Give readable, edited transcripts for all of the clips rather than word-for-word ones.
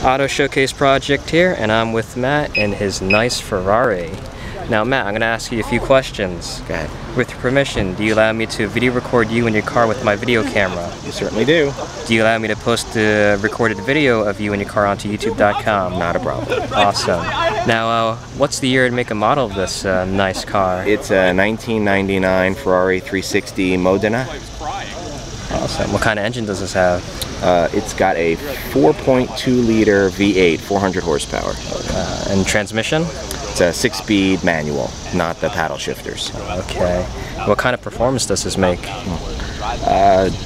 Auto Showcase project here, and I'm with Matt in his nice Ferrari. Now Matt, I'm going to ask you a few questions. Go ahead. With your permission, do you allow me to video record you in your car with my video camera? You certainly do. Do you allow me to post a recorded video of you in your car onto youtube.com? Not a problem. Awesome. Now, what's the year and make and model of this nice car? It's a 1999 Ferrari 360 Modena. Awesome. What kind of engine does this have? It's got a 4.2 liter V8, 400 horsepower. And transmission? It's a 6-speed manual, not the paddle shifters. Okay. What kind of performance does this make?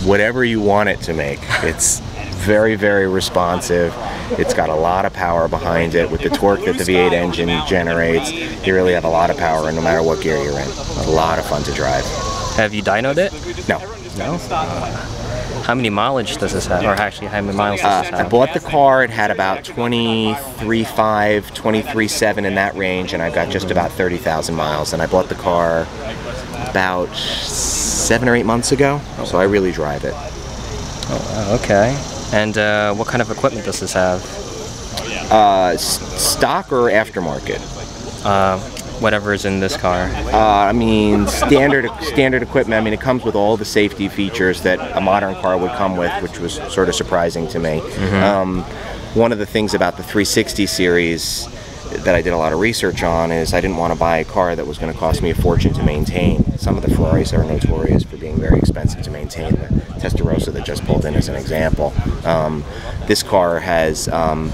Whatever you want it to make. It's very, very responsive. It's got a lot of power behind it. With the torque that the V8 engine generates, you really have a lot of power, no matter what gear you're in. A lot of fun to drive. Have you dynoed it? No. No? How many mileage does this have? Or actually, how many miles does this have? I bought the car, it had about 23.5, 23.7 in that range, and I've got just about 30,000 miles. And I bought the car about 7 or 8 months ago, so I really drive it. Oh, okay. And what kind of equipment does this have? Stock or aftermarket? Whatever is in this car. I mean, standard equipment. I mean, it comes with all the safety features that a modern car would come with, which was sort of surprising to me. One of the things about the 360 series that I did a lot of research on is I didn't want to buy a car that was going to cost me a fortune to maintain. Some of the Ferraris are notorious for being very expensive to maintain. The Testarossa that just pulled in as an example. This car has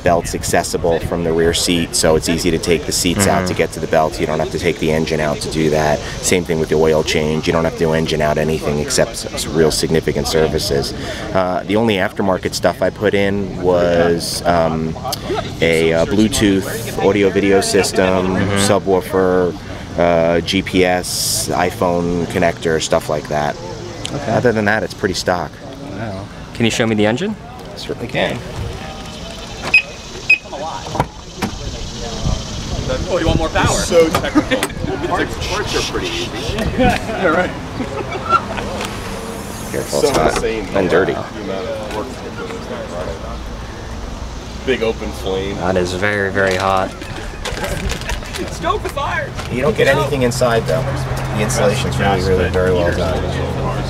belts accessible from the rear seat, so it's easy to take the seats out to get to the belt. You don't have to take the engine out to do that. Same thing with the oil change. You don't have to engine out anything except real significant services. The only aftermarket stuff I put in was a Bluetooth audio-video system, subwoofer, GPS, iPhone connector, stuff like that. Okay. Other than that, it's pretty stock. Wow. Can you show me the engine? Certainly can. Oh, you want more power? It's so technical. Parts are pretty easy. Yeah, right. Careful, it's hot and dirty. Big open flame. That is very, very hot. Stoke the fire! You don't get anything inside though. The insulation's really very well done.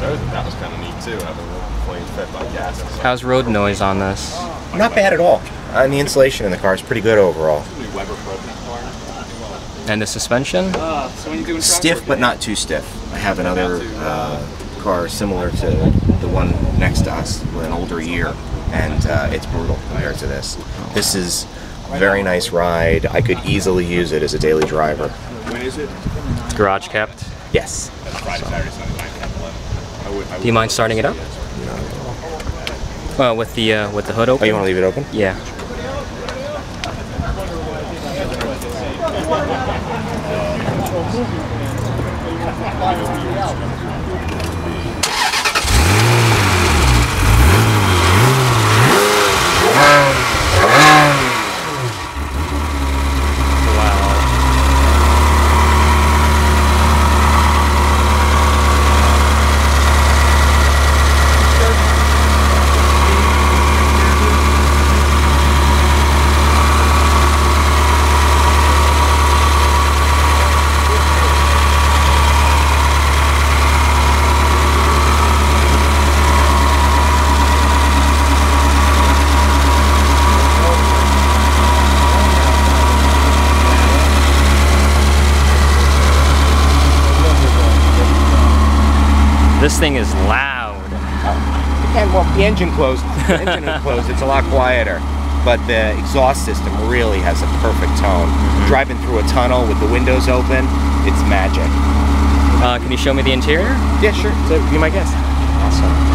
That was kind of neat too, having the flames fed by gas. How's road noise on this? Not bad at all. And the insulation in the car is pretty good overall. And the suspension? Stiff, but not too stiff. I have another car similar to the one next to us with an older year, and it's brutal compared to this. This is a very nice ride. I could easily use it as a daily driver. When is it? Garage kept? Yes. Do you mind starting it up? No. Well, with the hood open? Oh, you want to leave it open? Yeah. This thing is loud. And well, the engine closed. The engine is closed. It's a lot quieter, but the exhaust system really has a perfect tone. Driving through a tunnel with the windows open, it's magic. Can you show me the interior? Yeah, sure. So be my guest. Awesome.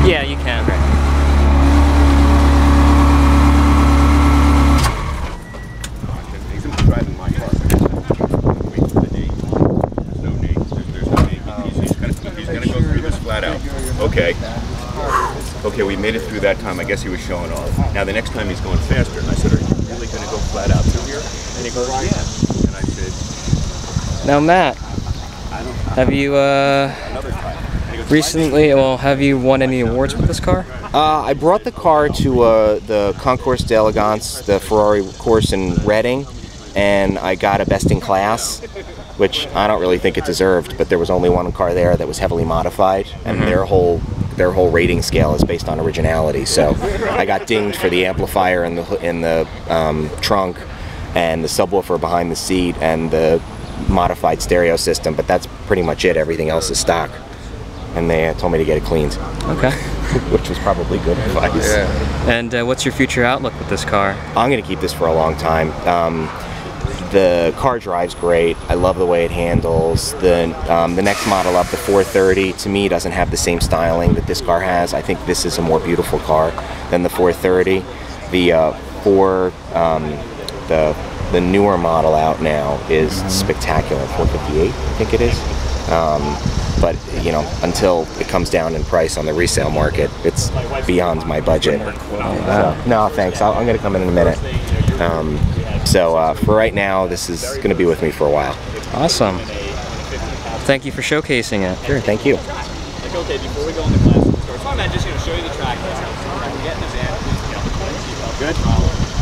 Yeah, you can. He's driving my car. Wait for the name. There's no names. There's no name. He's gonna go through this flat out. Okay. Okay, we made it through that time. I guess he was showing off. Now the next time he's going faster. And I said, are you really gonna go flat out through here? And he goes, yeah. And I said, Now, Matt, have you recently, well, have you won any awards with this car? I brought the car to the Concours d'Elegance, the Ferrari course in Reading, and I got a best in class, which I don't really think it deserved, but there was only one car there that was heavily modified, and their whole rating scale is based on originality. So I got dinged for the amplifier in the trunk, and the subwoofer behind the seat, and the modified stereo system, but that's pretty much it. Everything else is stock. And they told me to get it cleaned. Okay. Which was probably good advice. Yeah. And what's your future outlook with this car? I'm going to keep this for a long time. The car drives great. I love the way it handles. The next model up, the 430, to me doesn't have the same styling that this car has. I think this is a more beautiful car than the 430. The newer model out now is spectacular. 458, I think it is. But you know, until it comes down in price on the resale market, it's beyond my budget. No, thanks. I'm going to come in a minute. So for right now, this is going to be with me for a while. Awesome. Thank you for showcasing it. Sure, thank you. okay, before we go in the class, so I'm just going to show you the track. Get in the van. Good.